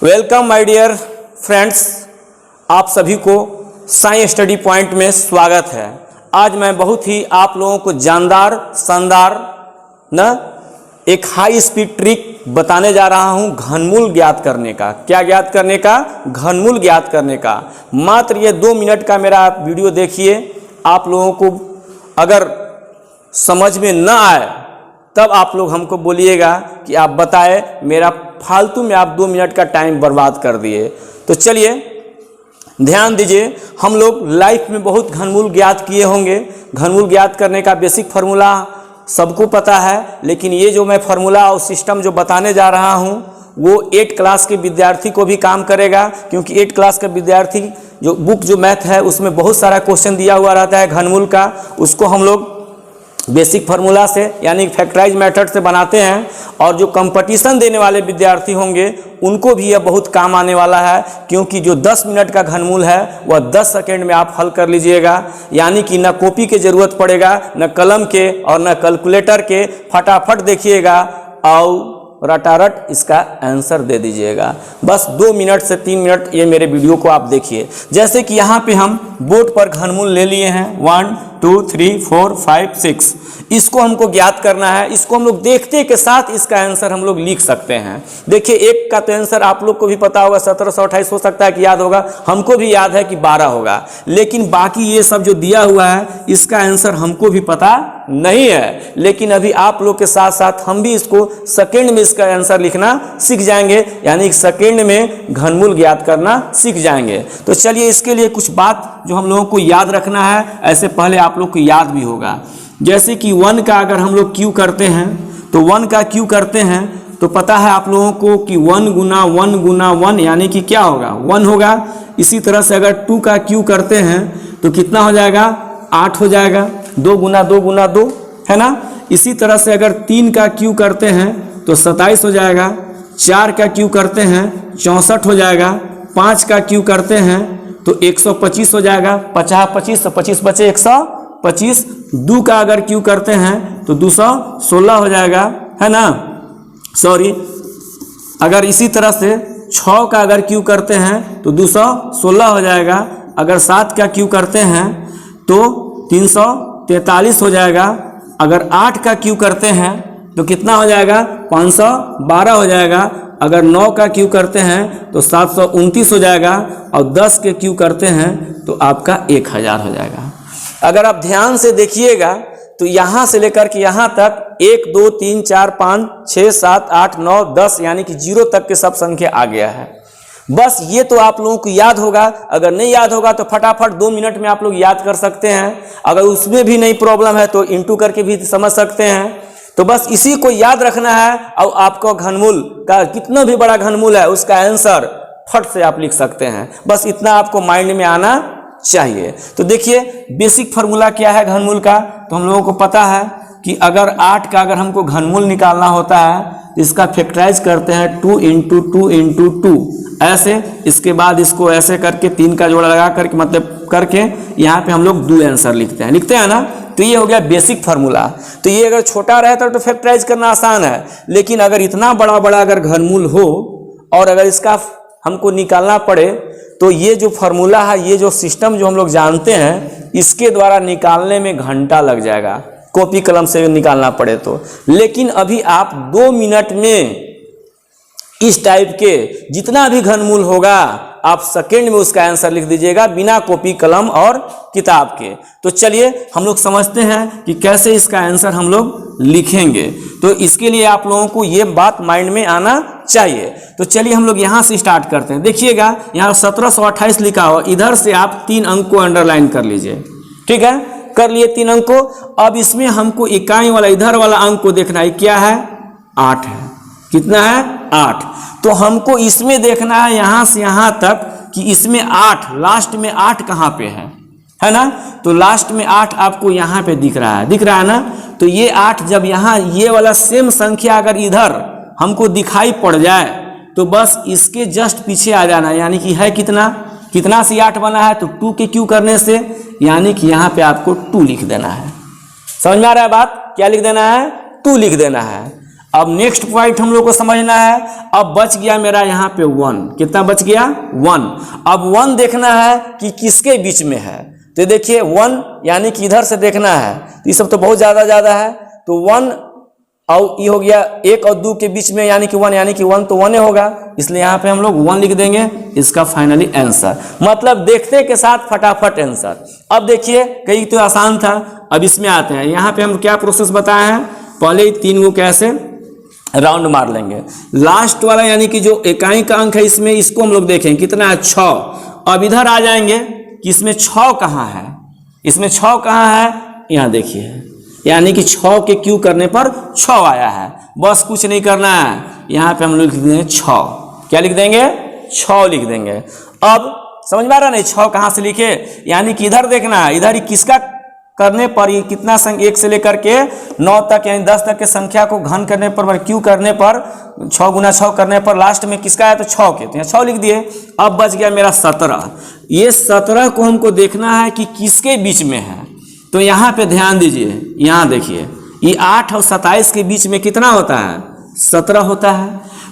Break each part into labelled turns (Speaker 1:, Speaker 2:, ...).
Speaker 1: Welcome my dear friends, आप सभी को साइंस स्टडी पॉइंट में स्वागत है। आज मैं बहुत ही आप लोगों को जानदार शानदार एक हाई स्पीड ट्रिक बताने जा रहा हूं घनमूल ज्ञात करने का। क्या ज्ञात करने का? घनमूल ज्ञात करने का। मात्र ये 2 मिनट का मेरा आप वीडियो देखिए। आप लोगों को अगर समझ में न आए तब आप लोग हमको बोलिएगा कि आप बताए, मेरा फालतू में आप 2 मिनट का टाइम बर्बाद कर दिए। तो चलिए ध्यान दीजिए, हम लोग लाइफ में बहुत घनमूल ज्ञात किए होंगे। घनमूल ज्ञात करने का बेसिक फार्मूला सबको पता है, लेकिन ये जो मैं फार्मूला और सिस्टम जो बताने जा रहा हूँ वो 8 क्लास के विद्यार्थी को भी काम करेगा, क्योंकि 8 क्लास का विद्यार्थी जो बुक जो मैथ है उसमें बहुत सारा क्वेश्चन दिया हुआ रहता है घनमूल का। उसको हम लोग बेसिक फार्मूला से यानी फैक्टराइज मेथड से बनाते हैं, और जो कंपटीशन देने वाले विद्यार्थी होंगे उनको भी यह बहुत काम आने वाला है, क्योंकि जो 10 मिनट का घनमूल है वह 10 सेकेंड में आप हल कर लीजिएगा। यानी कि न कॉपी की ज़रूरत पड़ेगा, न कलम के और न कैलकुलेटर के। फटाफट देखिएगा और रटारट इसका आंसर दे दीजिएगा। बस 2 मिनट से 3 मिनट ये मेरे वीडियो को आप देखिए। जैसे कि यहाँ पे हम बोर्ड पर घनमूल ले लिए हैं 1 2 3 4 5 6। इसको हमको ज्ञात करना है। इसको हम लोग देखते के साथ इसका आंसर हम लोग लिख सकते हैं। देखिए, एक का तो आंसर आप लोग को भी पता होगा 1728 हो सकता है कि याद होगा, हमको भी याद है कि 12 होगा, लेकिन बाकी ये सब जो दिया हुआ है इसका आंसर हमको भी पता नहीं है। लेकिन अभी आप लोग के साथ साथ हम भी इसको सेकेंड में इसका आंसर लिखना सीख जाएंगे, यानी सेकेंड में घनमूल ज्ञात करना सीख जाएंगे। तो चलिए इसके लिए कुछ बात जो हम लोगों को याद रखना है, ऐसे पहले आप लोग को याद भी होगा। जैसे कि 1 का अगर हम लोग क्यू करते हैं तो 1 का क्यू करते हैं तो पता है आप लोगों को कि 1 गुना 1 गुना 1 यानी कि क्या होगा? 1 होगा। इसी तरह से अगर 2 का क्यू करते हैं तो कितना हो जाएगा? 8 हो जाएगा। 2 गुना 2 गुना 2 है ना। इसी तरह से अगर 3 का क्यू करते हैं तो 27 हो जाएगा। 4 का क्यू करते हैं 64 हो जाएगा। 5 का क्यू करते हैं तो 125 हो जाएगा। 50 25 तो 25 बचे 125। 2 का अगर क्यू करते हैं तो 216 हो जाएगा, है ना। सॉरी, अगर इसी तरह से 6 का अगर क्यू करते हैं तो 216 हो जाएगा। अगर 7 का क्यू करते हैं तो 343 हो जाएगा। अगर 8 का क्यू करते हैं तो कितना हो जाएगा? 512 हो जाएगा। अगर 9 का क्यू करते हैं तो 729 हो जाएगा। और 10 के क्यू करते हैं तो आपका 1000 हो जाएगा। अगर आप ध्यान से देखिएगा तो यहाँ से लेकर के यहाँ तक 1 2 3 4 5 6 7 8 9 10 यानी कि 0 तक के सब संख्या आ गया है। बस ये तो आप लोगों को याद होगा। अगर नहीं याद होगा तो फटाफट 2 मिनट में आप लोग याद कर सकते हैं। अगर उसमें भी नहीं प्रॉब्लम है तो इंटू करके भी समझ सकते हैं। तो बस इसी को याद रखना है, और आपको घनमूल का कितना भी बड़ा घनमूल है उसका आंसर फट से आप लिख सकते हैं। बस इतना आपको माइंड में आना चाहिए। तो देखिए बेसिक फार्मूला क्या है घनमूल का, तो हम लोगों को पता है कि अगर 8 का अगर हमको घनमूल निकालना होता है तो इसका फैक्टराइज करते हैं 2 × 2 × 2 ऐसे। इसके बाद इसको ऐसे करके 3 का जोड़ा लगा करके मतलब करके यहाँ पे हम लोग 2 आंसर लिखते हैं ना। तो ये हो गया बेसिक फार्मूला। तो ये अगर छोटा रहता तो फैक्टराइज करना आसान है, लेकिन अगर इतना बड़ा बड़ा अगर घनमूल हो और अगर इसका हमको निकालना पड़े तो ये जो फार्मूला है, ये जो सिस्टम जो हम लोग जानते हैं, इसके द्वारा निकालने में घंटा लग जाएगा, कॉपी कलम से निकालना पड़े तो। लेकिन अभी आप 2 मिनट में इस टाइप के जितना भी घनमूल होगा आप सेकेंड में उसका आंसर लिख दीजिएगा, बिना कॉपी कलम और किताब के। तो चलिए हम लोग समझते हैं कि कैसे इसका आंसर हम लोग लिखेंगे। तो इसके लिए आप लोगों को ये बात माइंड में आना चाहिए। तो चलिए हम लोग यहाँ से स्टार्ट करते हैं। देखिएगा यहाँ 1728 लिखा हो, इधर से आप 3 अंक को अंडरलाइन कर लीजिए। ठीक है, कर लिए 3 अंक को। अब इसमें हमको इकाई वाला इधर वाला अंक को देखना है, क्या है? 8 है। कितना है? 8। तो हमको इसमें देखना है यहाँ से यहाँ तक कि इसमें 8, लास्ट में 8 कहाँ पे है ना। तो लास्ट में 8 आपको यहाँ पे दिख रहा है ना। तो ये 8 जब यहाँ ये वाला सेम संख्या अगर इधर हमको दिखाई पड़ जाए तो बस इसके जस्ट पीछे आ जाना, यानी कि है कितना से 8 बना है तो 2 के क्यू करने से, यानी कि यहाँ पे आपको 2 लिख देना है। समझ में आ रहा है बात? क्या लिख देना है? 2 लिख देना है। अब नेक्स्ट पॉइंट हम लोग को समझना है। अब बच गया मेरा यहाँ पे 1, कितना बच गया 1। अब 1 देखना है कि किसके बीच में है, तो देखिए 1 यानी कि इधर से देखना है, तो ये सब तो बहुत ज़्यादा है, तो 1 और ये हो गया 1 और 2 के बीच में यानी कि 1, यानी कि 1 तो 1 ही होगा, इसलिए यहाँ पे हम लोग 1 लिख देंगे, इसका फाइनली आंसर। मतलब देखते के साथ फटाफट आंसर। अब देखिए कई तो आसान था, अब इसमें आते हैं। यहाँ पे हम क्या प्रोसेस बताए हैं, पहले 3 को कैसे राउंड मार लेंगे, लास्ट वाला यानी कि जो इकाई का अंक है इसमें, इसको हम लोग देखें कितना है 6। अब इधर आ जाएंगे कि इसमें 6 कहाँ है, इसमें 6 कहाँ है, यहाँ देखिए, यानी कि 6 के क्यू करने पर 6 आया है। बस कुछ नहीं करना है, यहाँ पे हम लोग लिख देंगे 6। क्या लिख देंगे 6 लिख देंगे। अब समझ में आ रहा नहीं 6 कहाँ से लिखे, यानी कि इधर देखना है, इधर ही किसका करने पर ये कितना संख्या 1 से लेकर के 9 तक यानी 10 तक के संख्या को घन करने पर क्यू करने पर 6 गुना 6 करने पर लास्ट में किसका है तो 6 के, तो यहाँ 6 लिख दिए। अब बच गया मेरा 17। ये 17 को हमको देखना है कि किसके बीच में है, तो यहाँ पे ध्यान दीजिए, यहाँ देखिए ये 8 और 27 के बीच में कितना होता है 17 होता है,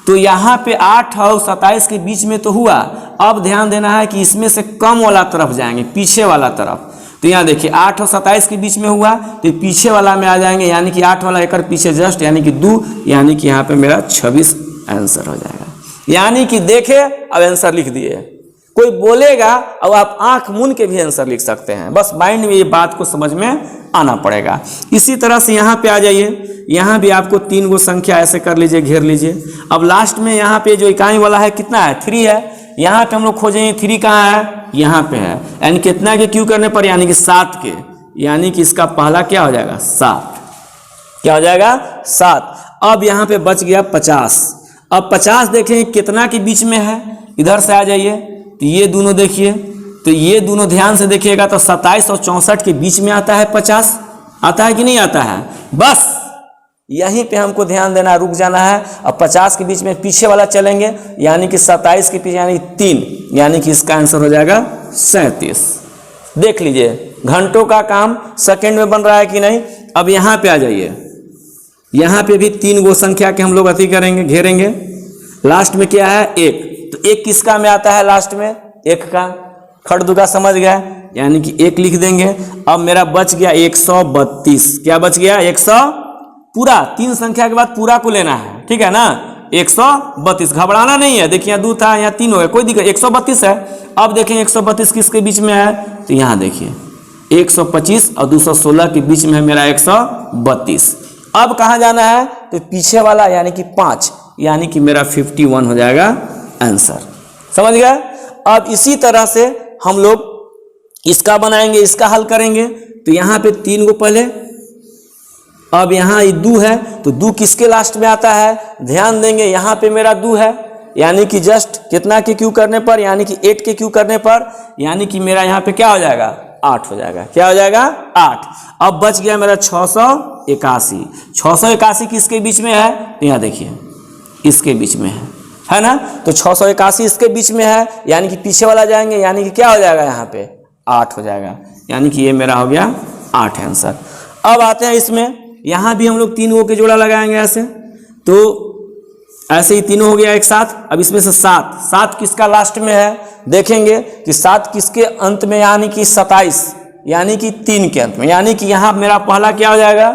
Speaker 1: तो यहाँ पे 8 और 27 के बीच में तो हुआ। अब ध्यान देना है कि इसमें से कम वाला तरफ जाएंगे, पीछे वाला तरफ, तो यहाँ देखिए 8 और 27 के बीच में हुआ, तो पीछे वाला में आ जाएंगे, यानी कि 8 वाला एक पीछे जस्ट, यानी कि 2, यानी कि यहाँ पे मेरा 26 आंसर हो जाएगा। यानी कि देखे अब आंसर लिख दिए, कोई बोलेगा अब आप आंख मूंद के भी आंसर लिख सकते हैं, बस माइंड में ये बात को समझ में आना पड़ेगा। इसी तरह से यहाँ पे आ जाइए, यहाँ भी आपको 3 गो संख्या ऐसे कर लीजिए, घेर लीजिए। अब लास्ट में यहाँ पे जो इकाई वाला है कितना है 3 है, यहाँ पे हम लोग खोजेंगे 3 कहाँ है, यहाँ पे है, यानी कितना के क्यू करने पर यानी कि 7 के, यानी कि इसका पहला क्या हो जाएगा 7, क्या हो जाएगा 7। अब यहाँ पे बच गया 50। अब 50 देखें कितना के बीच में है, इधर से आ जाइए, तो ये दोनों देखिए, तो ये दोनों ध्यान से देखिएगा तो 27 और 64 के बीच में आता है 50, आता है कि नहीं आता है, बस यहीं पे हमको ध्यान देना, रुक जाना है। अब 50 के बीच में पीछे वाला चलेंगे, यानी कि 27 के पीछे यानी 3, यानी कि इसका आंसर हो जाएगा 37। देख लीजिए घंटों का काम सेकंड में बन रहा है कि नहीं। अब यहाँ पे आ जाइए, यहाँ पे भी 3 गो संख्या के हम लोग अति करेंगे, घेरेंगे। लास्ट में क्या है 1, तो 1 किसका में आता है लास्ट में 1 का, खड़दुगा समझ गया, यानी कि 1 लिख देंगे। अब मेरा बच गया 132, क्या बच गया 100, पूरा 3 संख्या के बाद पूरा को लेना है, ठीक है ना, 132, घबराना नहीं है। देखिए यहाँ 2 था, यहाँ 3 हो गया, कोई दिक्कत, 132 है। अब देखें 132 किसके बीच में है, तो यहाँ देखिए 125 और 216 के बीच में है मेरा 132। अब कहाँ जाना है, तो पीछे वाला यानी कि 5, यानी कि मेरा 51 हो जाएगा आंसर, समझ गए। अब इसी तरह से हम लोग इसका बनाएंगे, इसका हल करेंगे। तो यहाँ पे 3 को पहले, अब यहाँ ये 2 है, तो 2 किसके लास्ट में आता है, ध्यान देंगे यहाँ पे मेरा 2 है, यानी कि जस्ट कितना के क्यू करने पर, यानी कि 8 के क्यू करने पर, यानी कि मेरा यहाँ पे क्या हो जाएगा 8 हो जाएगा, क्या हो जाएगा 8। अब बच गया मेरा 681। 681 किसके बीच में है, यहाँ देखिए इसके बीच में है ना, तो 681 इसके बीच में है, यानी कि पीछे वाला जाएंगे, यानी कि क्या हो जाएगा यहाँ पे 8 हो जाएगा, यानी कि ये मेरा हो गया 8 आंसर। अब आते हैं इसमें, यहाँ भी हम लोग 3 गो के जोड़ा लगाएंगे ऐसे, तो ऐसे ही तीनों हो गया एक साथ। अब इसमें से 7 किसका लास्ट में है, देखेंगे कि 7 किसके अंत में, यानी कि 27, यानी कि 3 के अंत में, यानी कि यहाँ मेरा पहला क्या हो जाएगा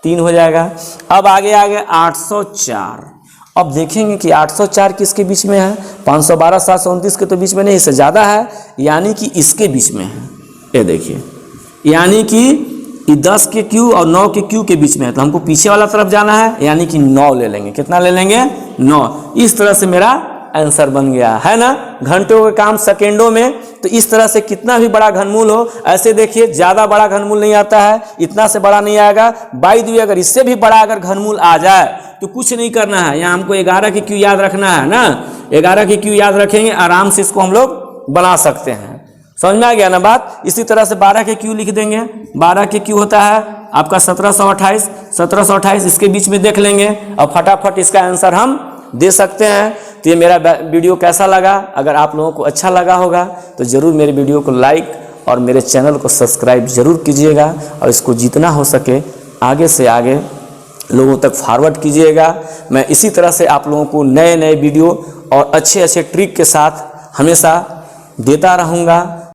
Speaker 1: 3 हो जाएगा। अब आगे 804। अब देखेंगे कि 804 किसके बीच में है, 512 729 के तो बीच में नहीं, इससे ज़्यादा है, यानी कि इसके बीच में है। ये देखिए, यानी कि 10 के क्यू और 9 के क्यू के बीच में है, तो हमको पीछे वाला तरफ जाना है, यानी कि 9 ले लेंगे। कितना ले लेंगे 9। इस तरह से मेरा आंसर बन गया है ना। घंटों का काम सेकेंडों में, तो इस तरह से कितना भी बड़ा घनमूल हो, ऐसे देखिए ज़्यादा बड़ा घनमूल नहीं आता है, इतना से बड़ा नहीं आएगा। बाई द वे अगर इससे भी बड़ा अगर घनमूल आ जाए तो कुछ नहीं करना है, यहाँ हमको 11 के क्यू याद रखना है ना, 11 के क्यू याद रखेंगे, आराम से इसको हम लोग बना सकते हैं। समझ में आ गया ना बात। इसी तरह से 12 के क्यू लिख देंगे। 12 के क्यू होता है आपका 1728, 1728 इसके बीच में देख लेंगे और फटाफट इसका आंसर हम दे सकते हैं। तो ये मेरा वीडियो कैसा लगा, अगर आप लोगों को अच्छा लगा होगा तो ज़रूर मेरे वीडियो को लाइक और मेरे चैनल को सब्सक्राइब ज़रूर कीजिएगा, और इसको जितना हो सके आगे से आगे लोगों तक फॉरवर्ड कीजिएगा। मैं इसी तरह से आप लोगों को नए नए वीडियो और अच्छे अच्छे ट्रिक के साथ हमेशा देता रहूँगा।